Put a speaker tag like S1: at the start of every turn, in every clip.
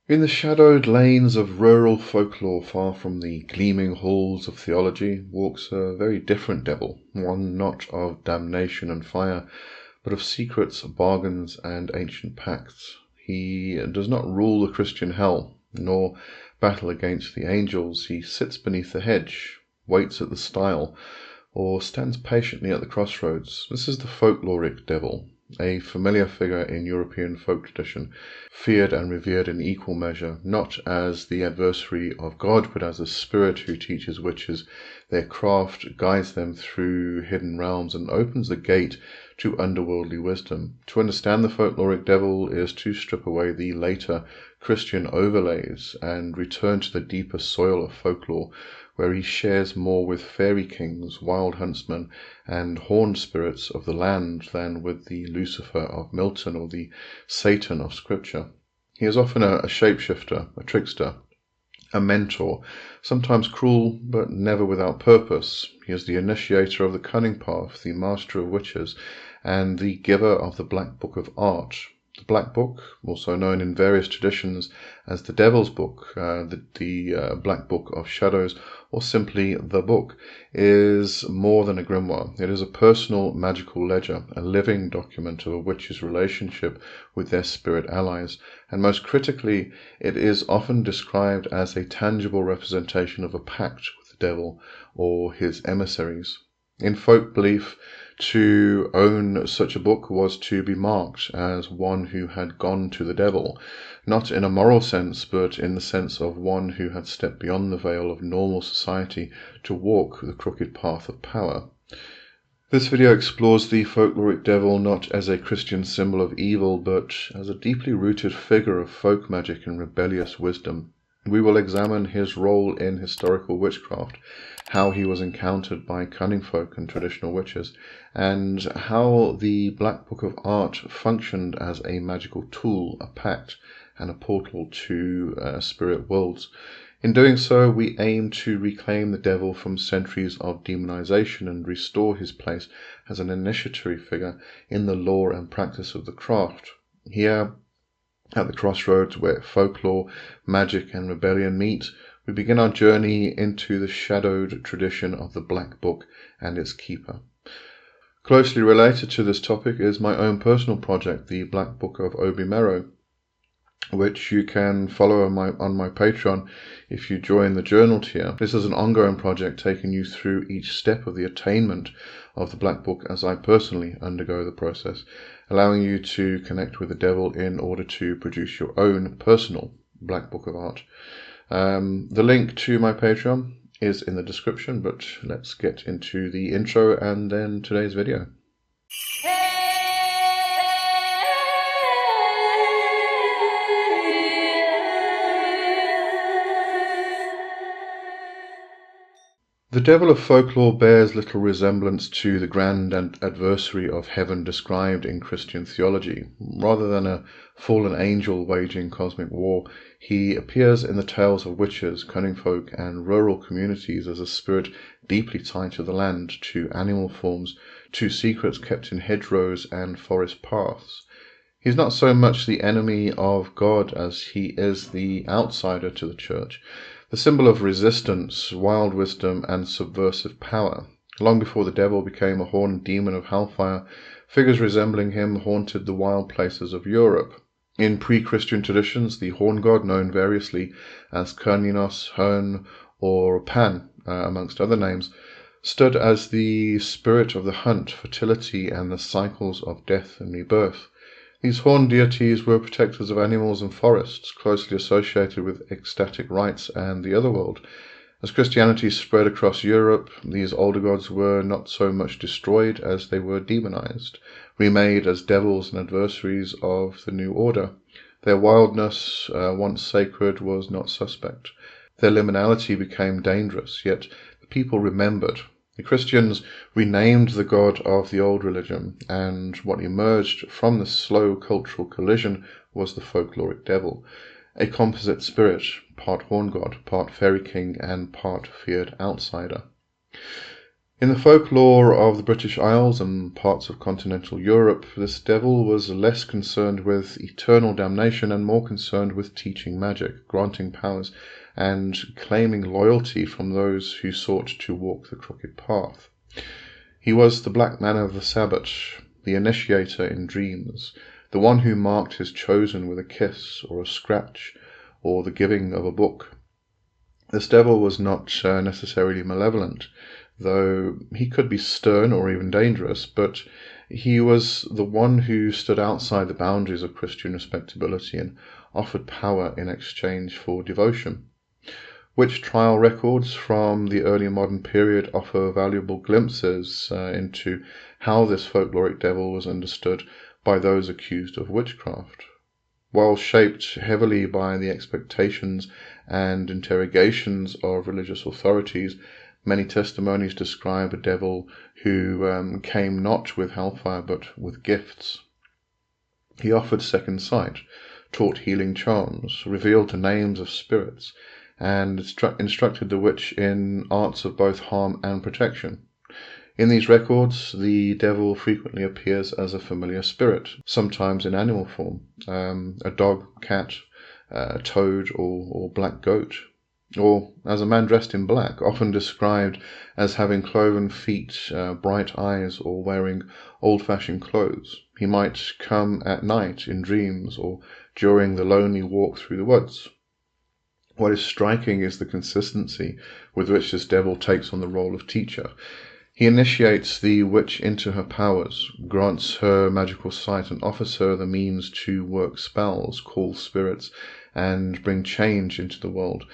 S1: In the shadowed lanes of rural folklore, far from the gleaming halls of theology, walks a very different devil, one not of damnation and fire, but of secrets, bargains, and ancient pacts. He does not rule the Christian hell, nor battle against the angels. He sits beneath the hedge, waits at the stile, or stands patiently at the crossroads. This is the folkloric devil, a familiar figure in European folk tradition, feared and revered in equal measure, not as the adversary of God, but as a spirit who teaches witches their craft, guides them through hidden realms, and opens the gate to underworldly wisdom. To understand the folkloric devil is to strip away the later Christian overlays and return to the deeper soil of folklore, where he shares more with fairy kings, wild huntsmen, and horned spirits of the land than with the Lucifer of Milton or the Satan of Scripture. He is often a shapeshifter, a trickster, a mentor, sometimes cruel, but never without purpose. He is the initiator of the cunning path, the master of witches, and the giver of the Black Book of Art. The Black Book, also known in various traditions as the Devil's Book, the Black Book of Shadows, or simply the Book, is more than a grimoire. It is a personal magical ledger, a living document of a witch's relationship with their spirit allies, and most critically, it is often described as a tangible representation of a pact with the devil or his emissaries. In folk belief, to own such a book was to be marked as one who had gone to the devil, not in a moral sense, but in the sense of one who had stepped beyond the veil of normal society to walk the crooked path of power. This video explores the folkloric devil not as a Christian symbol of evil, but as a deeply rooted figure of folk magic and rebellious wisdom. We will examine his role in historical witchcraft, how he was encountered by cunning folk and traditional witches, and how the Black Book of Art functioned as a magical tool, a pact, and a portal to spirit worlds. In doing so, we aim to reclaim the devil from centuries of demonization and restore his place as an initiatory figure in the lore and practice of the craft. Here, at the crossroads where folklore, magic, and rebellion meet, we begin our journey into the shadowed tradition of the Black Book and its keeper. Closely related to this topic is my own personal project, the Black Book of Obi-Mero, which you can follow on my Patreon if you join the journal tier. This is an ongoing project taking you through each step of the attainment of the Black Book as I personally undergo the process, allowing you to connect with the devil in order to produce your own personal Black Book of Art. The link to my Patreon is in the description, but let's get into the intro and then today's video. The devil of folklore bears little resemblance to the grand adversary of heaven described in Christian theology. Rather than a fallen angel waging cosmic war, he appears in the tales of witches, cunning folk, and rural communities as a spirit deeply tied to the land, to animal forms, to secrets kept in hedgerows and forest paths. He's not so much the enemy of God as he is the outsider to the church, the symbol of resistance, wild wisdom, and subversive power. Long before the devil became a horned demon of hellfire, figures resembling him haunted the wild places of Europe. In pre-Christian traditions, the horn god, known variously as Kerninos, Hern, or Pan, amongst other names, stood as the spirit of the hunt, fertility, and the cycles of death and rebirth. These horned deities were protectors of animals and forests, closely associated with ecstatic rites and the otherworld. As Christianity spread across Europe, these older gods were not so much destroyed as they were demonized, remade as devils and adversaries of the new order. Their wildness, once sacred, was not suspect. Their liminality became dangerous, yet the people remembered. The Christians renamed the god of the old religion, and what emerged from the slow cultural collision was the folkloric devil, a composite spirit, part horn god, part fairy king, and part feared outsider. In the folklore of the British Isles and parts of continental Europe, this devil was less concerned with eternal damnation and more concerned with teaching magic, granting powers, and claiming loyalty from those who sought to walk the crooked path. He was the black man of the Sabbat, the initiator in dreams, the one who marked his chosen with a kiss or a scratch or the giving of a book. This devil was not necessarily malevolent, though he could be stern or even dangerous, but he was the one who stood outside the boundaries of Christian respectability and offered power in exchange for devotion. Witch trial records from the early modern period offer valuable glimpses into how this folkloric devil was understood by those accused of witchcraft. While shaped heavily by the expectations and interrogations of religious authorities, many testimonies describe a devil who came not with hellfire but with gifts. He offered second sight, taught healing charms, revealed the names of spirits, and instructed the witch in arts of both harm and protection. In these records, the devil frequently appears as a familiar spirit, sometimes in animal form, a dog, cat, toad, or black goat, or as a man dressed in black, often described as having cloven feet, bright eyes, or wearing old-fashioned clothes. He might come at night in dreams or during the lonely walk through the woods. What is striking is the consistency with which this devil takes on the role of teacher. He initiates the witch into her powers, grants her magical sight, and offers her the means to work spells, call spirits, and bring change into the world.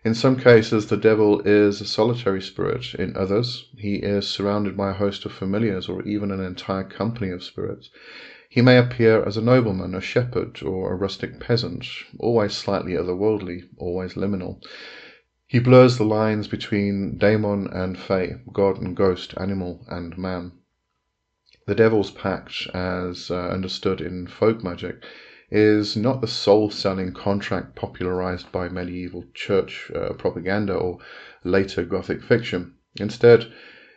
S1: In some cases, the devil is a solitary spirit. In others, he is surrounded by a host of familiars or even an entire company of spirits. He may appear as a nobleman, a shepherd, or a rustic peasant, always slightly otherworldly, always liminal. He blurs the lines between daemon and fae, god and ghost, animal and man. The devil's pact, as understood in folk magic, is not the soul-selling contract popularized by medieval church propaganda or later Gothic fiction. Instead,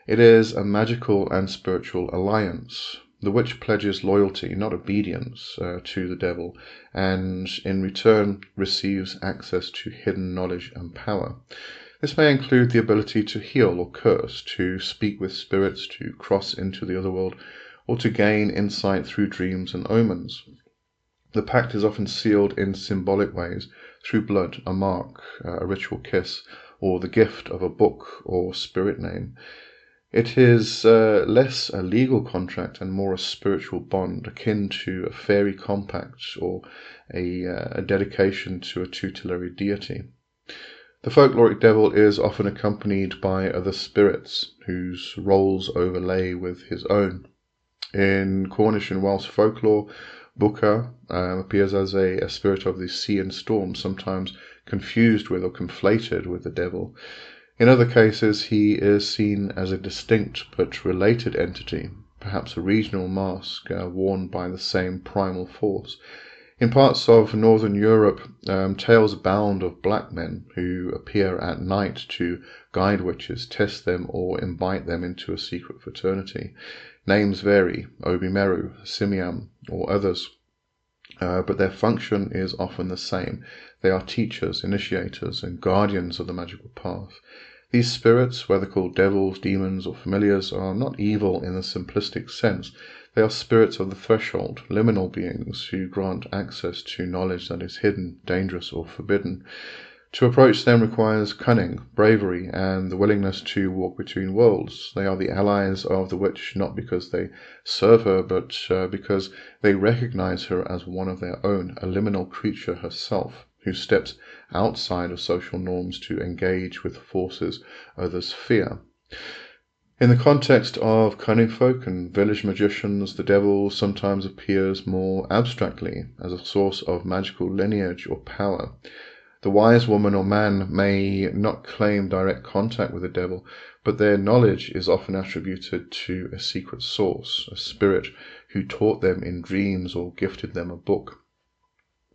S1: it is a magical and spiritual alliance. The witch pledges loyalty, not obedience, to the devil, and in return receives access to hidden knowledge and power. This may include the ability to heal or curse, to speak with spirits, to cross into the other world, or to gain insight through dreams and omens. The pact is often sealed in symbolic ways, through blood, a mark, a ritual kiss, or the gift of a book or spirit name. It is less a legal contract and more a spiritual bond, akin to a fairy compact or a dedication to a tutelary deity. The folkloric devil is often accompanied by other spirits whose roles overlay with his own. In Cornish and Welsh folklore, Bucca appears as a spirit of the sea and storm, sometimes confused with or conflated with the devil. In other cases, he is seen as a distinct but related entity, perhaps a regional mask worn by the same primal force. In parts of northern Europe, tales abound of black men who appear at night to guide witches, test them, or invite them into a secret fraternity. Names vary, Obi-Meru, Simiam, or others, but their function is often the same. They are teachers, initiators, and guardians of the magical path. These spirits, whether called devils, demons, or familiars, are not evil in the simplistic sense. They are spirits of the threshold, liminal beings who grant access to knowledge that is hidden, dangerous, or forbidden. To approach them requires cunning, bravery, and the willingness to walk between worlds. They are the allies of the witch, not because they serve her, but because they recognize her as one of their own, a liminal creature herself, who steps outside of social norms to engage with forces others fear. In the context of cunning folk and village magicians, the devil sometimes appears more abstractly as a source of magical lineage or power. The wise woman or man may not claim direct contact with the devil, but their knowledge is often attributed to a secret source, a spirit who taught them in dreams or gifted them a book.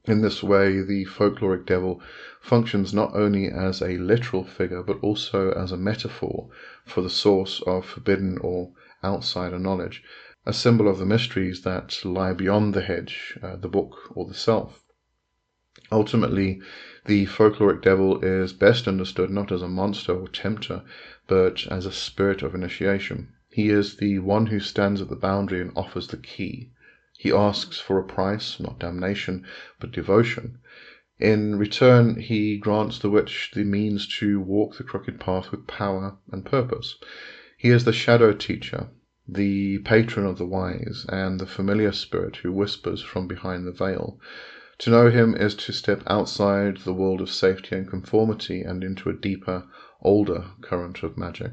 S1: In this way, the folkloric devil functions not only as a literal figure, but also as a metaphor for the source of forbidden or outsider knowledge, a symbol of the mysteries that lie beyond the hedge, the book, or the self. Ultimately, the folkloric devil is best understood not as a monster or tempter, but as a spirit of initiation. He is the one who stands at the boundary and offers the key. He asks for a price, not damnation, but devotion. In return, he grants the witch the means to walk the crooked path with power and purpose. He is the shadow teacher, the patron of the wise, and the familiar spirit who whispers from behind the veil. To know him is to step outside the world of safety and conformity and into a deeper, older current of magic.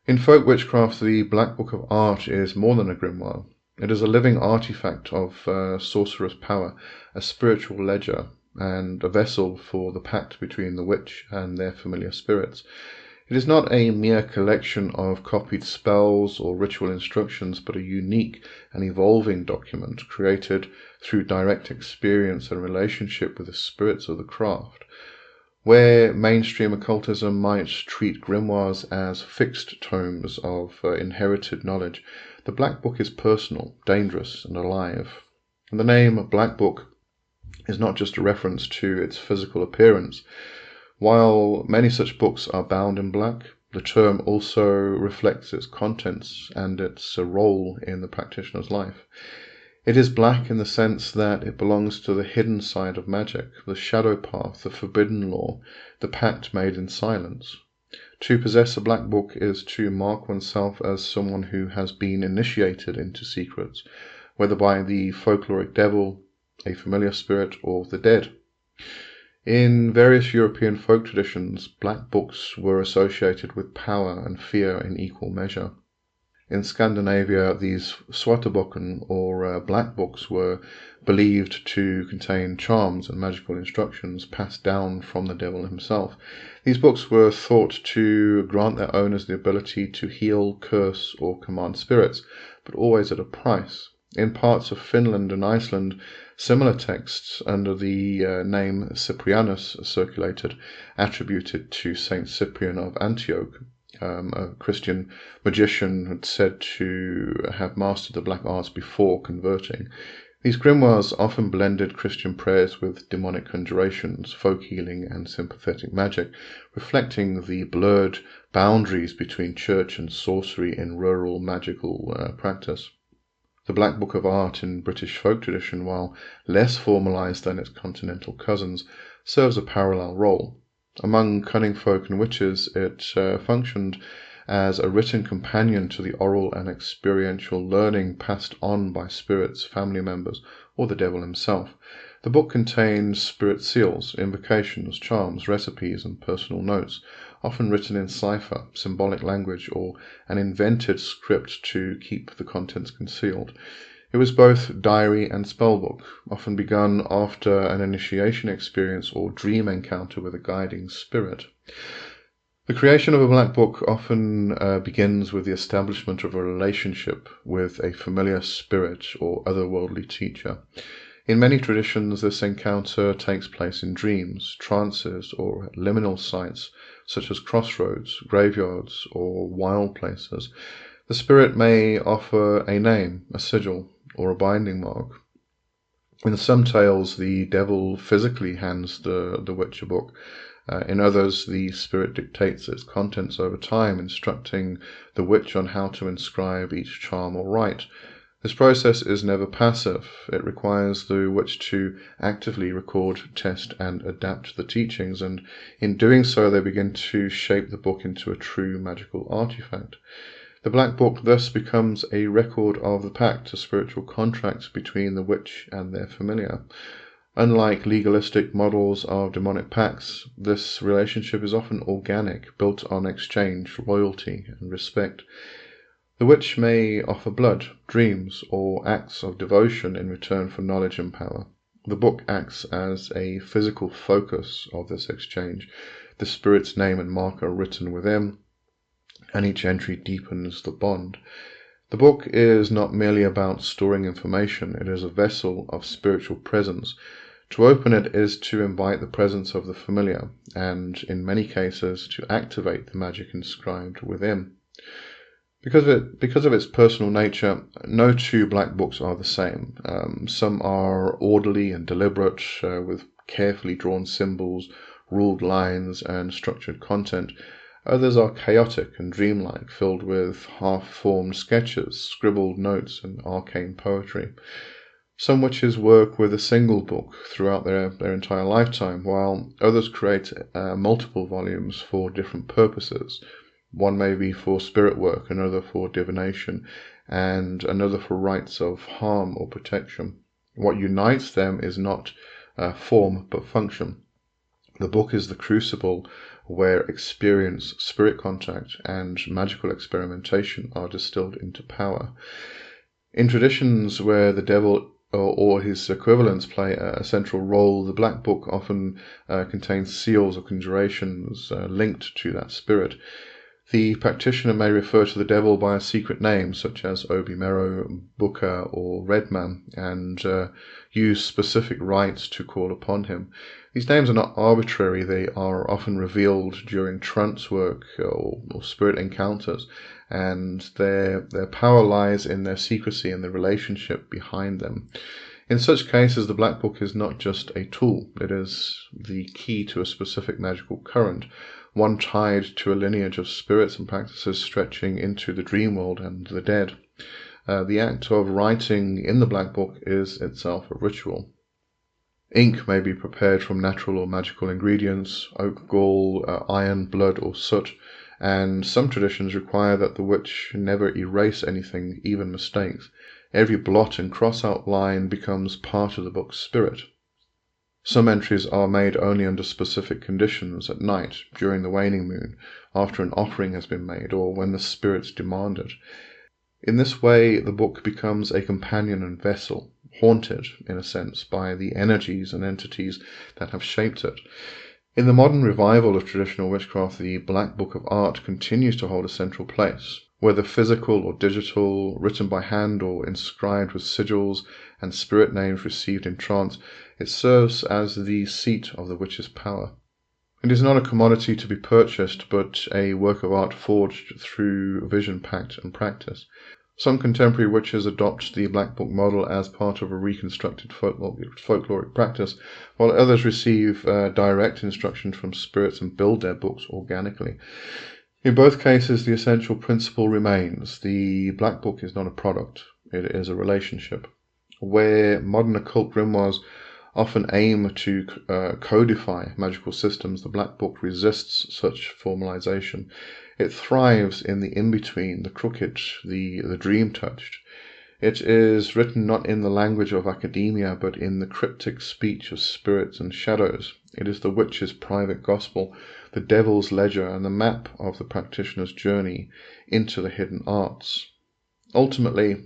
S1: In folk witchcraft, the Black Book of Art is more than a grimoire. It is a living artifact of sorcerer's power, a spiritual ledger, and a vessel for the pact between the witch and their familiar spirits. It is not a mere collection of copied spells or ritual instructions, but a unique and evolving document created through direct experience and relationship with the spirits of the craft. Where mainstream occultism might treat grimoires as fixed tomes of inherited knowledge, the Black Book is personal, dangerous, and alive. And the name Black Book is not just a reference to its physical appearance. While many such books are bound in black, the term also reflects its contents and its role in the practitioner's life. It is black in the sense that it belongs to the hidden side of magic, the shadow path, the forbidden law, the pact made in silence. To possess a black book is to mark oneself as someone who has been initiated into secrets, whether by the folkloric devil, a familiar spirit, or the dead. In various European folk traditions, black books were associated with power and fear in equal measure. In Scandinavia, these Svarteboken, or black books, were believed to contain charms and magical instructions passed down from the devil himself. These books were thought to grant their owners the ability to heal, curse, or command spirits, but always at a price. In parts of Finland and Iceland, similar texts under the name Cyprianus circulated, attributed to Saint Cyprian of Antioch, a Christian magician said to have mastered the black arts before converting. These grimoires often blended Christian prayers with demonic conjurations, folk healing, and sympathetic magic, reflecting the blurred boundaries between church and sorcery in rural magical practice. The Black Book of Art in British folk tradition, while less formalized than its continental cousins, serves a parallel role. Among cunning folk and witches, it functioned as a written companion to the oral and experiential learning passed on by spirits, family members, or the devil himself. The book contains spirit seals, invocations, charms, recipes, and personal notes, often written in cipher, symbolic language, or an invented script to keep the contents concealed. It was both diary and spellbook, often begun after an initiation experience or dream encounter with a guiding spirit. The creation of a black book often begins with the establishment of a relationship with a familiar spirit or otherworldly teacher. In many traditions, this encounter takes place in dreams, trances, or liminal sites, such as crossroads, graveyards, or wild places. The spirit may offer a name, a sigil, or a binding mark. In some tales, the devil physically hands the witch a book. In others, the spirit dictates its contents over time, instructing the witch on how to inscribe each charm or rite. This process is never passive. It requires the witch to actively record, test, and adapt the teachings, and in doing so they begin to shape the book into a true magical artifact. The Black Book thus becomes a record of the pact, a spiritual contract between the witch and their familiar. Unlike legalistic models of demonic pacts, this relationship is often organic, built on exchange, loyalty, and respect. The witch may offer blood, dreams, or acts of devotion in return for knowledge and power. The book acts as a physical focus of this exchange. The spirit's name and mark are written within, and each entry deepens the bond. The book is not merely about storing information, it is a vessel of spiritual presence, To open it is to invite the presence of the familiar, and in many cases to activate the magic inscribed within. Because of its personal nature, no two black books are the same. Some are orderly and deliberate, with carefully drawn symbols, ruled lines, and structured content. Others are chaotic and dreamlike, filled with half-formed sketches, scribbled notes, and arcane poetry. Some witches work with a single book throughout their entire lifetime, while others create multiple volumes for different purposes. One may be for spirit work, another for divination, and another for rites of harm or protection. What unites them is not form, but function. The book is the crucible where experience, spirit contact, and magical experimentation are distilled into power. In traditions where the devil or his equivalents play a central role, the Black Book often contains seals or conjurations linked to that spirit. The practitioner may refer to the devil by a secret name, such as Obi-Mero, Booker, or Redman, and use specific rites to call upon him. These names are not arbitrary. They are often revealed during trance work or spirit encounters, and their power lies in their secrecy and the relationship behind them. In such cases, the Black Book is not just a tool. It is the key to a specific magical current, one tied to a lineage of spirits and practices stretching into the dream world and the dead. The act of writing in the Black Book is itself a ritual. Ink may be prepared from natural or magical ingredients, oak gall, iron, blood, or soot, and some traditions require that the witch never erase anything, even mistakes. Every blot and cross-out line becomes part of the book's spirit. Some entries are made only under specific conditions at night, during the waning moon, after an offering has been made, or when the spirits demand it. In this way, the book becomes a companion and vessel, haunted, in a sense, by the energies and entities that have shaped it. In the modern revival of traditional witchcraft, the Black Book of Art continues to hold a central place. Whether physical or digital, written by hand or inscribed with sigils and spirit names received in trance, it serves as the seat of the witch's power. It is not a commodity to be purchased, but a work of art forged through vision, pact, and practice. Some contemporary witches adopt the Black Book model as part of a reconstructed folkloric practice, while others receive direct instruction from spirits and build their books organically. In both cases, the essential principle remains. The Black Book is not a product, it is a relationship. Where modern occult grimoires often aim to codify magical systems, the Black Book resists such formalization. It thrives in the in-between, the crooked, the dream-touched. It is written not in the language of academia, but in the cryptic speech of spirits and shadows. It is the witch's private gospel, the devil's ledger, and the map of the practitioner's journey into the hidden arts. Ultimately,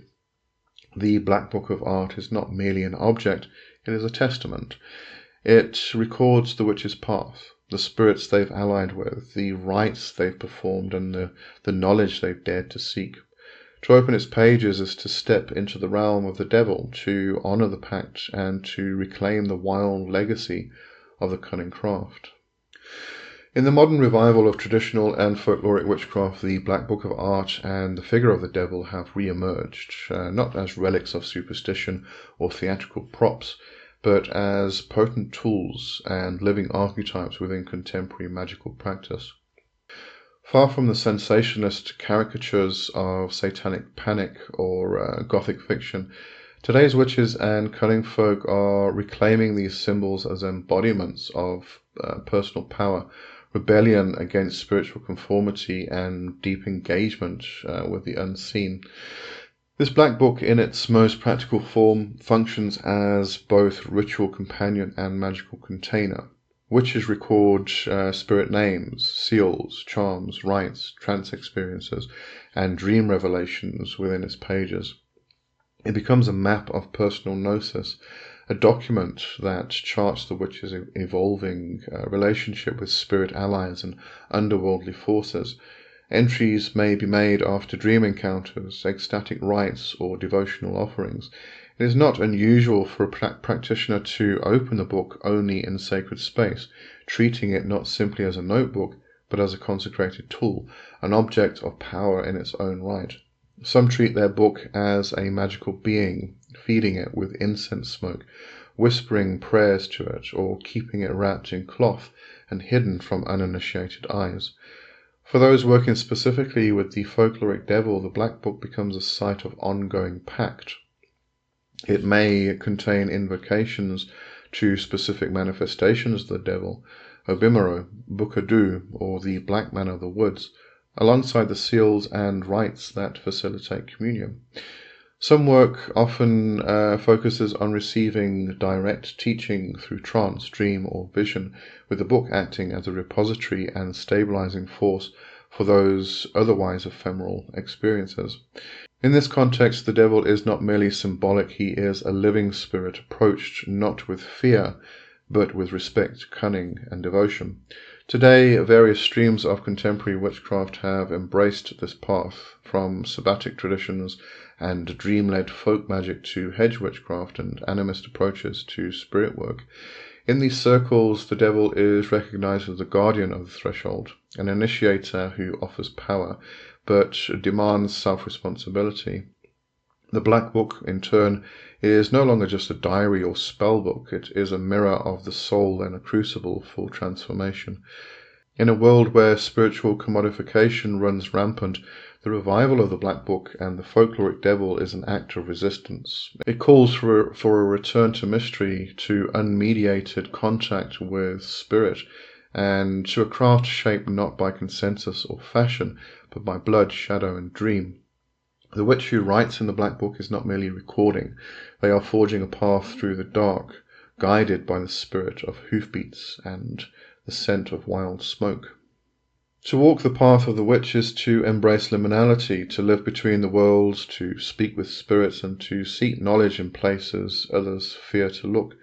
S1: the Black Book of Art is not merely an object, it is a testament. It records the witch's path, the spirits they've allied with, the rites they've performed, and the knowledge they've dared to seek. To open its pages is to step into the realm of the devil, to honor the pact, and to reclaim the wild legacy of the cunning craft. In the modern revival of traditional and folkloric witchcraft, the Black Book of Art and the figure of the devil have re-emerged, not as relics of superstition or theatrical props, but as potent tools and living archetypes within contemporary magical practice. Far from the sensationalist caricatures of satanic panic or gothic fiction, today's witches and cunning folk are reclaiming these symbols as embodiments of personal power, rebellion against spiritual conformity, and deep engagement with the unseen. This Black Book, in its most practical form, functions as both ritual companion and magical container. Witches record spirit names, seals, charms, rites, trance experiences, and dream revelations within its pages. It becomes a map of personal gnosis, a document that charts the witch's evolving relationship with spirit allies and underworldly forces. Entries may be made after dream encounters, ecstatic rites, or devotional offerings. It is not unusual for a practitioner to open the book only in sacred space, treating it not simply as a notebook, but as a consecrated tool, an object of power in its own right. Some treat their book as a magical being, feeding it with incense smoke, whispering prayers to it, or keeping it wrapped in cloth and hidden from uninitiated eyes. For those working specifically with the folkloric devil, the Black Book becomes a site of ongoing pact. It may contain invocations to specific manifestations of the devil, Obimaro, Bukadu, or the Black Man of the Woods, alongside the seals and rites that facilitate communion. Some work often focuses on receiving direct teaching through trance, dream, or vision, with the book acting as a repository and stabilizing force for those otherwise ephemeral experiences. In this context, the devil is not merely symbolic, he is a living spirit approached not with fear, but with respect, cunning, and devotion. Today, various streams of contemporary witchcraft have embraced this path, from Sabbatic traditions and dream-led folk magic to hedge witchcraft and animist approaches to spirit work. In these circles, the devil is recognized as the guardian of the threshold, an initiator who offers power, but demands self-responsibility. The Black Book, in turn, is no longer just a diary or spell book. It is a mirror of the soul and a crucible for transformation. In a world where spiritual commodification runs rampant, the revival of the Black Book and the folkloric devil is an act of resistance. It calls for a return to mystery, to unmediated contact with spirit, and to a craft shaped not by consensus or fashion, but by blood, shadow, and dream. The witch who writes in the Black Book is not merely recording. They are forging a path through the dark, guided by the spirit of hoofbeats and the scent of wild smoke. To walk the path of the witch is to embrace liminality, to live between the worlds, to speak with spirits, and to seek knowledge in places others fear to look.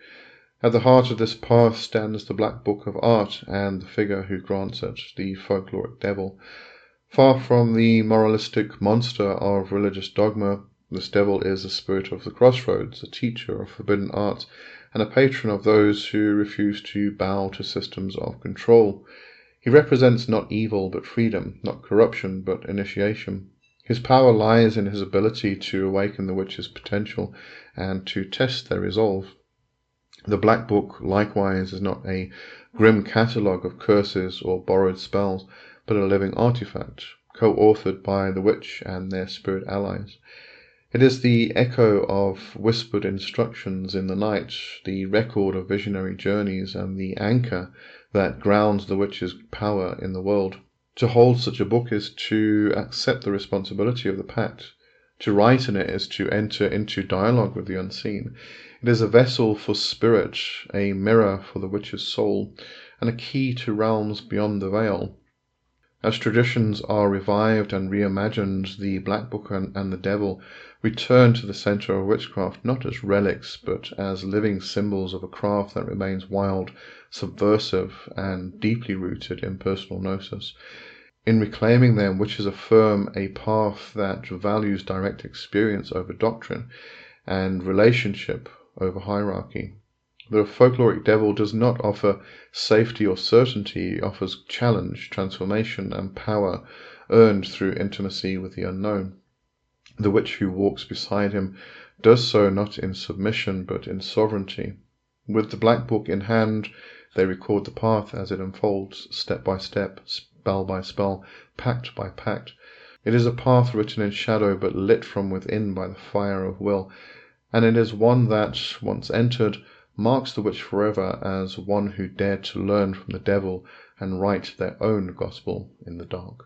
S1: At the heart of this path stands the Black Book of Art and the figure who grants it, the folkloric devil. Far from the moralistic monster of religious dogma, this devil is the spirit of the crossroads, a teacher of forbidden arts, and a patron of those who refuse to bow to systems of control. He represents not evil but freedom, not corruption but initiation. His power lies in his ability to awaken the witch's potential and to test their resolve. The Black Book, likewise, is not a grim catalogue of curses or borrowed spells, but a living artifact, co-authored by the witch and their spirit allies. It is the echo of whispered instructions in the night, the record of visionary journeys, and the anchor that grounds the witch's power in the world. To hold such a book is to accept the responsibility of the pact. To write in it is to enter into dialogue with the unseen. It is a vessel for spirit, a mirror for the witch's soul, and a key to realms beyond the veil. As traditions are revived and reimagined, the Black Book and the devil return to the center of witchcraft, not as relics, but as living symbols of a craft that remains wild, subversive, and deeply rooted in personal gnosis. In reclaiming them, witches affirm a path that values direct experience over doctrine and relationship over hierarchy. The folkloric devil does not offer safety or certainty, it offers challenge, transformation, and power earned through intimacy with the unknown. The witch who walks beside him does so not in submission but in sovereignty. With the Black Book in hand, they record the path as it unfolds, step by step, spell by spell, pact by pact. It is a path written in shadow but lit from within by the fire of will, and it is one that, once entered, marks the witch forever as one who dared to learn from the devil and write their own gospel in the dark.